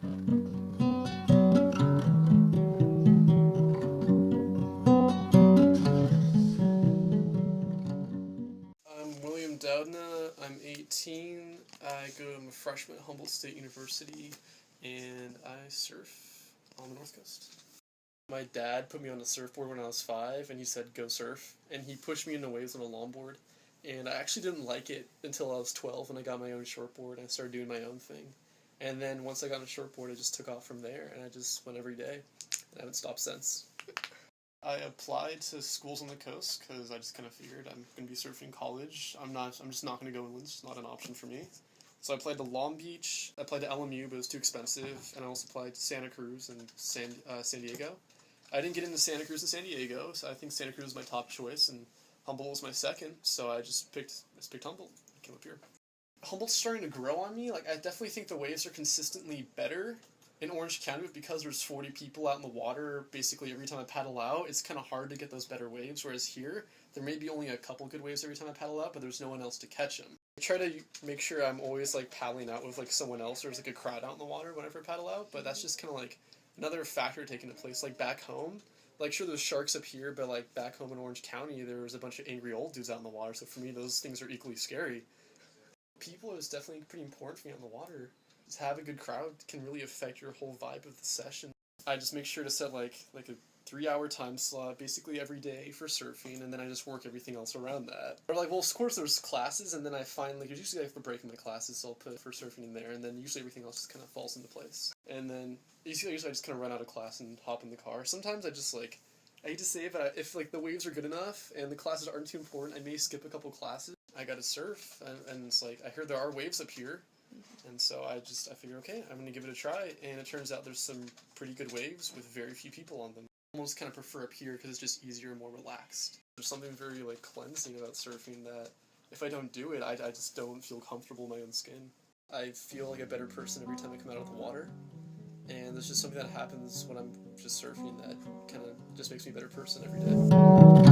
I'm William Doudna. I'm 18. I'm a freshman at Humboldt State University, and I surf on the North Coast. My dad put me on a surfboard when I was 5, and he said, go surf. And he pushed me into waves on a longboard. And I actually didn't like it until I was 12 when I got my own shortboard and I started doing my own thing. And then once I got a shortboard, I just took off from there, and I just went every day. And I haven't stopped since. I applied to schools on the coast because I just kind of figured I'm going to be surfing in college. I'm just not going to go inland. It's not an option for me. So I applied to Long Beach. I applied to LMU, but it was too expensive. And I also applied to Santa Cruz and San Diego. I didn't get into Santa Cruz and San Diego, so I think Santa Cruz was my top choice, and Humboldt was my second. So I just picked Humboldt. I came up here. Humboldt's starting to grow on me. Like, I definitely think the waves are consistently better in Orange County, but because there's 40 people out in the water basically every time I paddle out, it's kind of hard to get those better waves, whereas here, there may be only a couple good waves every time I paddle out, but there's no one else to catch them. I try to make sure I'm always, like, paddling out with, like, someone else, or there's, like, a crowd out in the water whenever I paddle out, but that's just kind of, like, another factor taking into place. Like, back home, like, sure, there's sharks up here, but, like, back home in Orange County, there was a bunch of angry old dudes out in the water, so for me, those things are equally scary. People is definitely pretty important for me on the water. Just have a good crowd can really affect your whole vibe of the session. I just make sure to set like a 3-hour time slot basically every day for surfing, and then I just work everything else around that. Or like, well, of course there's classes, and then I find like usually I have a break in my classes, so I'll put for surfing in there, and then usually everything else just kind of falls into place. And then usually I just kind of run out of class and hop in the car. Sometimes I hate to say it, but if like the waves are good enough and the classes aren't too important, I may skip a couple classes. I gotta surf, and it's like I heard there are waves up here, and so I figure, okay, I'm gonna give it a try, and it turns out there's some pretty good waves with very few people on them. I almost kind of prefer up here because it's just easier and more relaxed. There's something very like cleansing about surfing that if I don't do it, I just don't feel comfortable in my own skin. I feel like a better person every time I come out of the water, and there's just something that happens when I'm just surfing that kind of just makes me a better person every day.